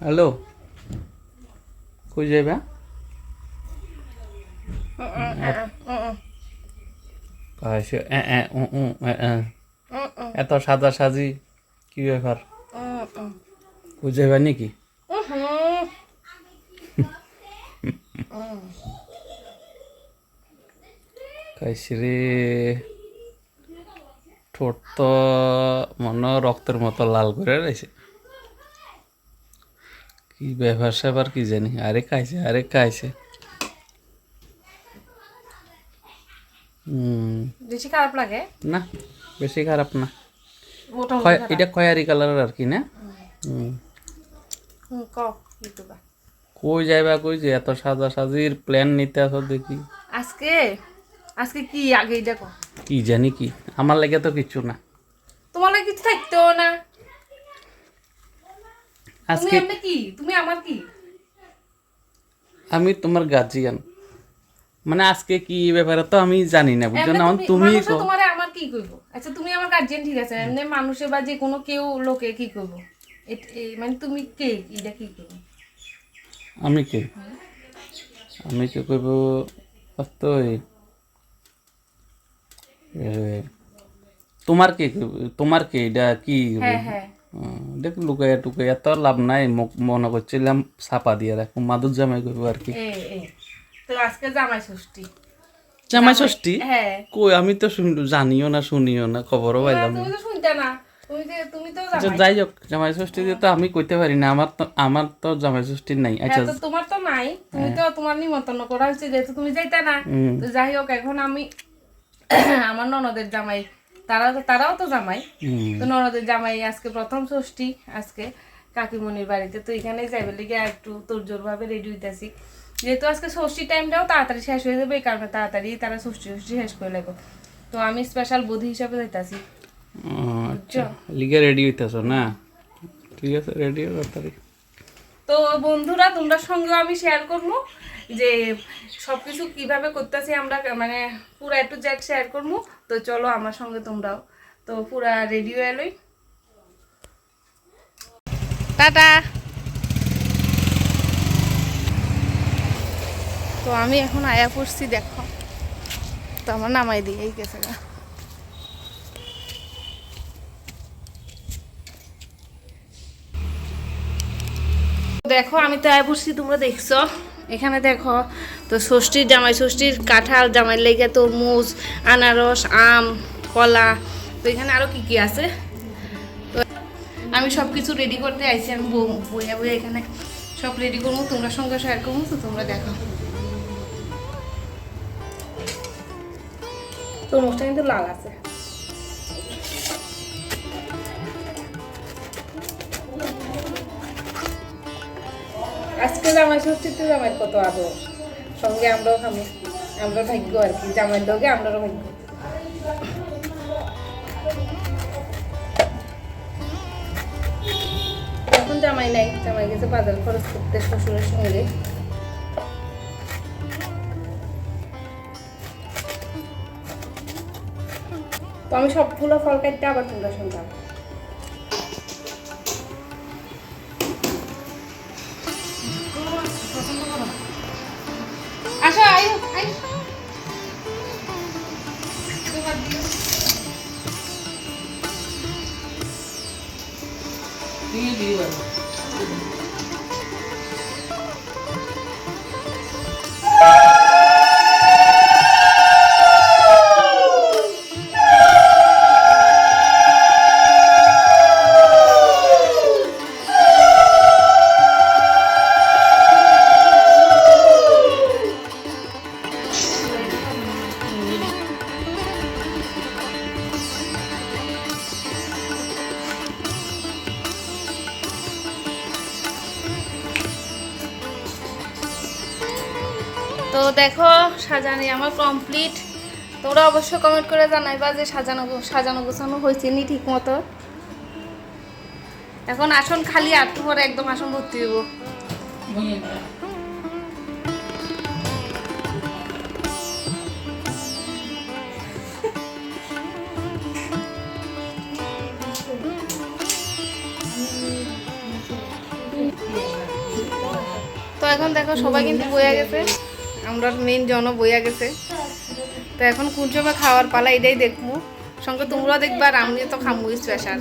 Hello, কই যাইবা? এত সাদা সাজি কি ব্যাপার? কই যাইবা নাকি? কাইছি রে, ঠোঁট তো মনে হয় রক্তের মতো লাল করে রয়েছে। কি ব্যাপার স্যাপার কি জানি। আরে খাইছে। বেশি খারাপ লাগে না, বেশি খারাপ না। মোটামুটি খারাপ। এটা খয়েরি কালার আর কি না? কই যাইবা, কই যে এত সাদা সাজির প্ল্যান নিতে আসো দেখি। আজকে আজকে কি আগে দেখো, কি জানি কি, আমার লাগে তো কিছু না তোমার লাগে কিছু থাকতেও না। তুমি আজকে। এমনি কি, তুমি আমার কি? আমি তোমার গার্জিয়ান, মানে আজকে কি ব্যাপারে তো আমি জানি না, বুঝছো এমনি না? তুমি মানুষে তোমারে আমার কি কইবো? আচ্ছা তুমি আমার গার্জিয়ান ঠিক আছে, এমনি মানুষে বা যে কোনো কেউ লোকে কি কইবো? মানে তুমি কে, এটা কি কইবো? আমি কে, আমি কে কইব তো তোমার কে কইব? তোমার কে এটা কি? হ্যাঁ হ্যাঁ, দেখ লুকাইয়া টুকাইয়া তো লাভ নাই, মুখ মনে করছিলাম ছাপা দিয়ে রাখো, মাদুর জামাই করবো আর কি। এ এ তো আজকে জামাই ষষ্ঠী। জামাই ষষ্ঠী? হ্যাঁ, কই, আমি তো জানিও না, শুনিও না, খবরও পাইলাম না। তুমি তো শুনতে না, তুমি তো আচ্ছা জামাই। যাই হোক, জামাই ষষ্ঠী দিয়ে তো আমি কইতে পারি না, আমার তো জামাই ষষ্ঠী নাই। আচ্ছা হ্যাঁ তো তোমার তো নাই, তুমি তো তোমার নিমন্ত্রণ করা হয়েছে যেহেতু তুমি যাইতে না। তো যাই হোক, এখন আমি আমার ননদের জামাই, তারাও তো জামাই। তো ননদের জামাই আজকে প্রথম ষষ্ঠী, আজকে কাকিমণির বাড়িতে, তো এখানে যাইবে লিগে একটু তোড়জোড় ভাবে রেডি হইতেছি, যেহেতু আজকে ষষ্ঠী টাইমটাও তাড়াতাড়ি শেষ হয়ে যাবে, এই কারণে তাড়াতাড়ি তারা ষষ্ঠী শেষ করে লাগবে। তো আমি স্পেশাল বধূ হিসাবে যাইতাছি। আচ্ছা, লিগে রেডি হইতেছ না? ঠিক আছে, রেডি হও তাড়াতাড়ি। তো বন্ধুরা, তোমরা সঙ্গে আমি শেয়ার করবো যে সবকিছু কিভাবে করতেছি আমরা, মানে পুরা একটু জ্যাট শেয়ার করবো। তো চলো আমার সঙ্গে তোমরাও, তো পুরা রেডি হয়ে এলোই। টাটা। তো আমি এখন আয়া পড়ছি, দেখো তো আমার নামাই দিই এই গেছে গা। দেখো আমি তো আয়া পড়ছি, তোমরা দেখছো এখানে দেখো। তো ষষ্ঠীর জামাই ষষ্ঠীর কাঁঠাল, জামাই লেগে তরমুজ, আনারস, আম, কলা, তো এখানে আরো কি কি আছে। তো আমি সব কিছু রেডি করতে আইছি, আমি বইয়া বইয়া এখানে সব রেডি করবো, তোমরা সঙ্গে শেয়ার করবো। তো তোমরা দেখো, তরমুজটা কিন্তু লাল আছে। আজকে জামাই ষষ্ঠীতে জামাইয়ের কত আদর, সঙ্গে আমরাও খাবো, আমরা ভাগ্য আর কি, জামাইয়ের লগে আমরাও ভাগ্য। এখন জামাই নাই, জামাই গেছে বাজার খরচ করতে শ্বশুরের সঙ্গে। তো আমি সবগুলো ফল কাটতে আবার তোমরা শুনতাম। আসো, আয়ো আয়ো। তো দেখো সাজানি আমার কমপ্লিট। তোমরা অবশ্যই কমেন্ট করে জানাইবা যে সাজানো গোছানো হয়েছে নি ঠিক মতো। এখন আসন খালি, আটটু পরে একদম আসন ভর্তি হইব। এখন দেখো সবাই কিন্তু বইয়া গেছে, আমরা মেইন জন বইয়া গেছে। তো এখন কোন সময় খাওয়ার পালা এটাই দেখবো, সঙ্গে তোমরা দেখবা আর আমিও তো খামু স্পেশাল।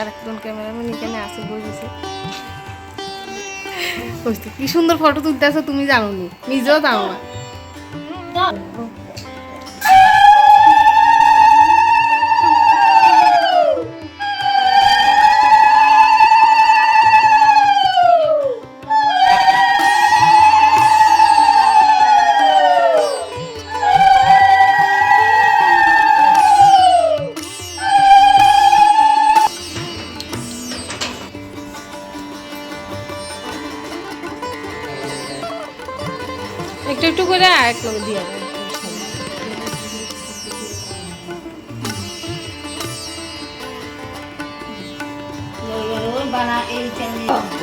আর একজন ক্যামেরাম্যান এখানে আসে বসেছে। কি সুন্দর ফটো তুলতেছো, তুমি জানো নি, নিজেও জানো না। একটু একটু করে এক করে দিয়ে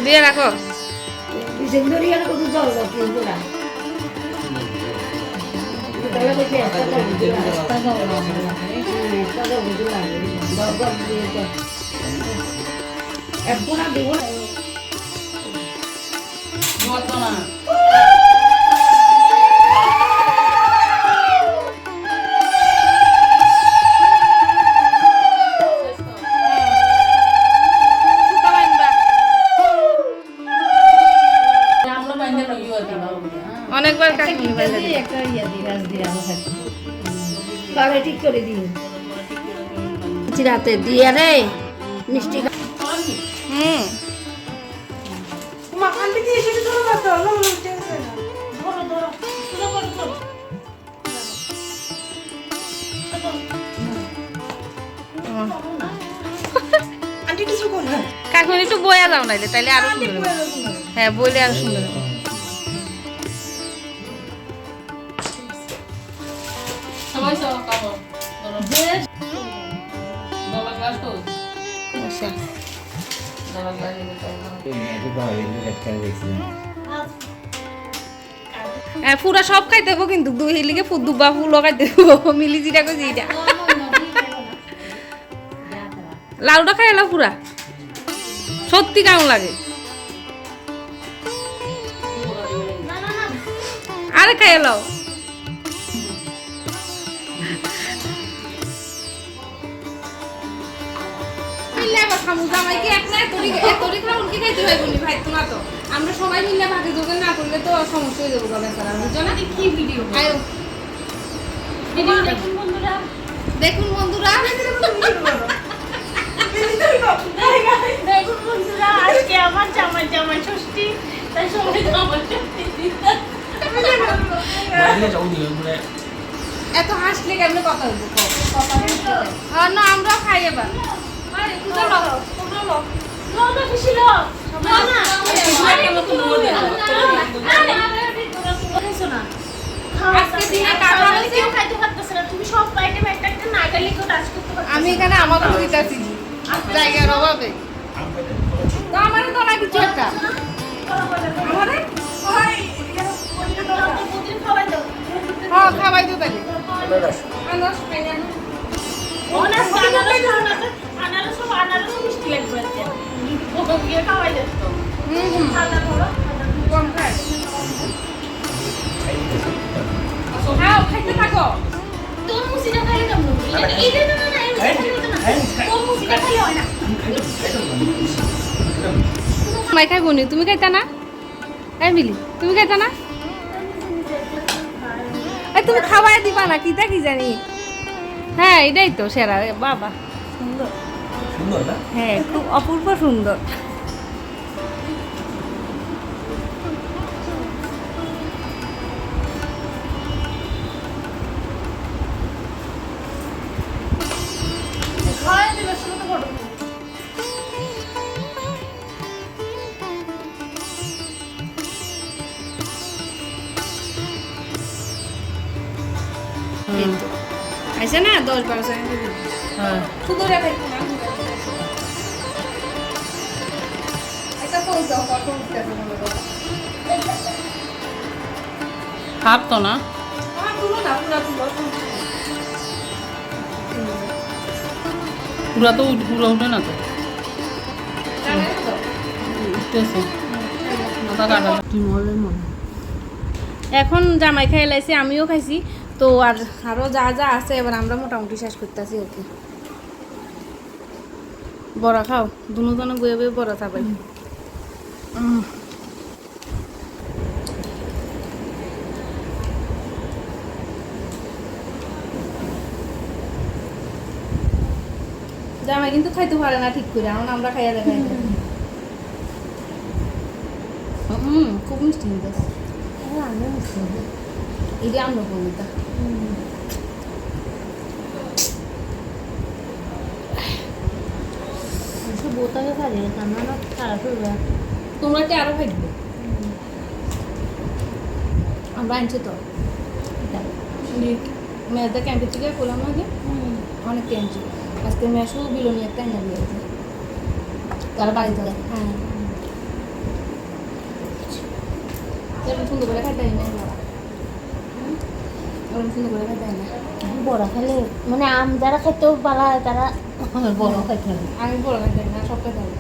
দিয়ে রাখো। অনেকবার ঠিক করে দিন চিরাতে দিয়ে রে মিষ্টি। কাকুন একটু বয়া যাও নাইলে, তাইলে আরো সুন্দর হবে। হ্যাঁ বইলে আরো সুন্দর হবে। পুরা সব খাইতে হবো কিন্তু দুই হিলিকে দুবা ফুলও খাইতে হবো, মিলি জিরা কই জিরা। লাউটা খাই এলাও পুরা, সত্যি কেমন লাগে। আরে খাই এলাও। আমরা সবাই মিলে ভাগে যোগান না করলে তো সমস্যা হয়ে যাবো। বুঝছো না কি ভিডিও? দেখুন বন্ধুরা, দেখুন বন্ধুরা, আজকে আমার জামাই ষষ্ঠী, তাই সবাই এত হাসলে কেমন কথা বলবো? না আমরাও খাই এবার। আমি এখানে আমাকে দিতেছি জায়গার অভাবে, তো আমারও তো না কিছু একটা খাওয়াই তো তাহলে খাইতে থাকো। মাই খাইব নি, তুমি খাইতা না? এই মিলি তুমি খাইতা না? তুমি খাওয়াই দিবা না, কিটা কি জানি। হ্যাঁ এটাই তো সেরা। বাবা সুন্দর সুন্দর না? হ্যাঁ খুব অপূর্ব সুন্দর। আইসা না 10-12 সেকেন্ড। হ্যাঁ শুধু রেখে না এটা তো যাও ফটো উঠতে হবে। হাত তো না তুলো না পুরা তুলো পুরা তো পুরো উঠে না তো জানেন তো উঠতেছে মাথা কাটা এখন জামাই খাই লাইছি আমিও খাইছি তো আর আরো যা যা আছে এবার আমরা মোটামুটি শেষ করতেছি আর কি বড়া খাও দুজনে বয়ে বয়ে বড়া চাপাই জামাই কিন্তু খাইতে পারে না ঠিক করে এখন আমরা খাইয়া দেখাই খুব মিষ্টি কিন্তু ఇది అమ్మ పోగుతా বোতাকে খালি কান্না না খারাপ হইবে তোমরা কি আরো খাইবে আমরা আনছি তো মেয়েদের ক্যাম্পের থেকে করলাম আগে অনেক ক্যাম্পি আজকে মেশো বিলনি একটা এনে দিয়েছে তার বাড়িতে হ্যাঁ এরকম সুন্দর করে খাইতে না এরকম সুন্দর করে খাইতে না বড় খেলে মানে আম যারা খেতেও পালা হয় তারা বড় খাইতে হবে আমি বড় খাইতে না সব খাইতে হবে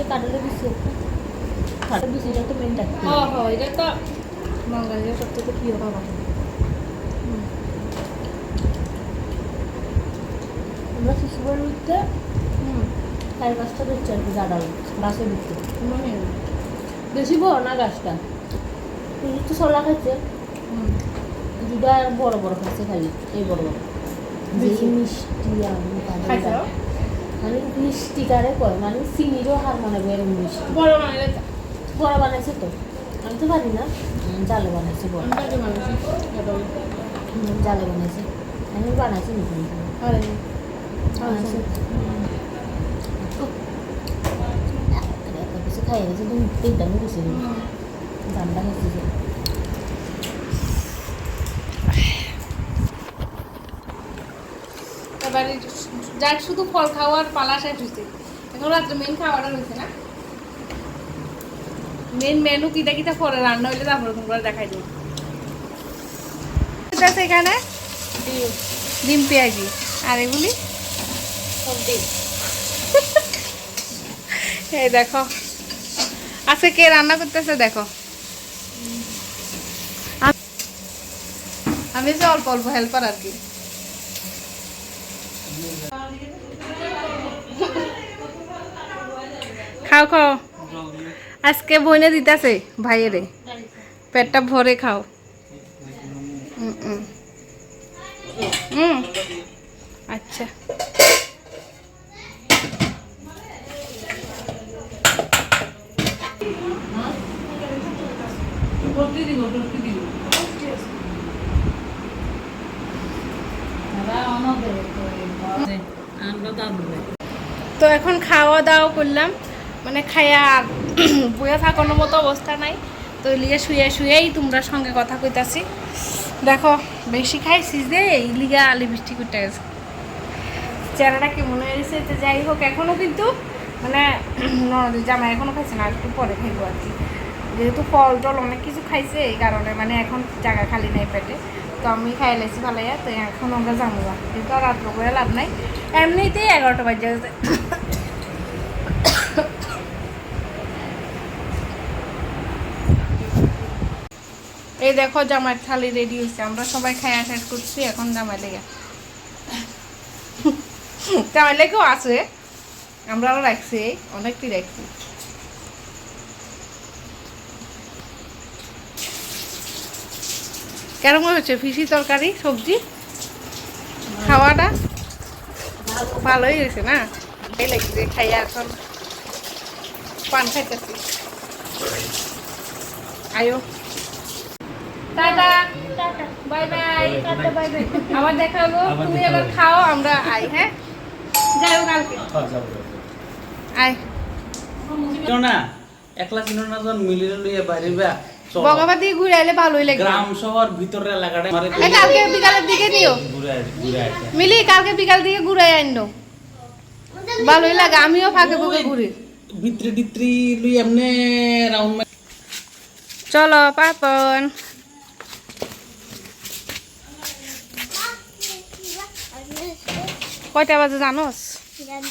কাটালে বেশি কাটা বেশিটা তো মেন থাকতে এটা তো বাঙালির সবথেকে প্রিয় খাবার আমরা শিশুবার উঠতে 4-5টা বেচছে আর কি গাডাল গাছের ভিতরে বেশি বড় না গাছটা তো সলা খাইছে দুটা বড় বড় খাইছে খালি এই বড় বড় বেশি মিষ্টি মানে মিষ্টি কারে কয় মানে চিনিরও হার মনে হয় এরকম মিষ্টি বড় বানাইলে বড় বানাইছে তো আমি তো পারি না জালে বানাইছে বড় জালে বানাইছে আমি বানাইছি নতুন কিছু খাই গেছে তুমি তিনটা আমি বেশি ঠান্ডা হয়েছে এবারে যার শুধু ফল খাওয়ার পালা শেষ হয়েছে এখন রাত্রে মেন খাওয়াটা হয়েছে না মেন মেনু কিটা কিটা পরে রান্না হইলে তারপরে তোমরা দেখাই দেবো এখানে ডিম পেঁয়াজি আর এগুলি এই দেখো আজকে কে রান্না করতেছে দেখো আমি যে অল্প অল্প হেল্পার আর কি খাও খাও আজকে বইনে দিতেছে ভাইয়েরে পেটটা ভরে খাও আচ্ছা তো এখন খাওয়া দাওয়া করলাম মানে খাইয়া বইয়া থাকানোর মতো অবস্থা নাই তো লিগে শুয়ে শুয়েই তোমরা সঙ্গে কথা কইতাছি দেখো বেশি খাইছিস যে এই লিগা লিপস্টিক উঠে গেছে চেহারাটা কি মনে হয়েছে যে যাই হোক এখনও কিন্তু মানে ননদের জামাই এখনও খাইছে না একটু পরে খাইবো আর কি যেহেতু ফল টল অনেক কিছু খাইছে এই কারণে মানে এখন জায়গা খালি নেই পেটে তো আমি খাই লাইছি ভালাইয়া তো এখন আমরা যাবো যেহেতু আর রাত্র করে লাভ নাই এমনিতেই 11টা বাজে গেছে এই দেখো জামাই থালি রেডি হয়েছে আমরা সবাই খাইয়া শেষ করছি এখন জামাই লেগে জামাই লেগেও আছে আমরা আরো রাখছি অনেকটি রাখছি কেরকম হচ্ছে ফিশি তরকারি সবজি খাওয়াটা ভালোই হয়েছে না এই লাগছে খাইয়া এখন পান খাইতেছি আয়ো tata bye bye tata bye bye আবার দেখা হলো তুমি এবার খাও আমরা আই হ্যাঁ যাও কালকে আই না একলা কিনো না যখন মিলিয়ে লইয়া বাইরে বা বগাবাদি ঘুরে আইলে ভালোই লাগে গ্রাম শহর ভিতরের এলাকাটা মারে কালকে বিকালের দিকে নিও ঘুরে আসে মিলি কালকে বিকাল দিকে ঘুরে আইনো ভালোই লাগে আমিও ফাঁকে ফুঁকে ঘুরি ভিতরে টিত্রি লই এমনে রাউন্ড চলো পাপন কয়টা বাজে জানোস? জানি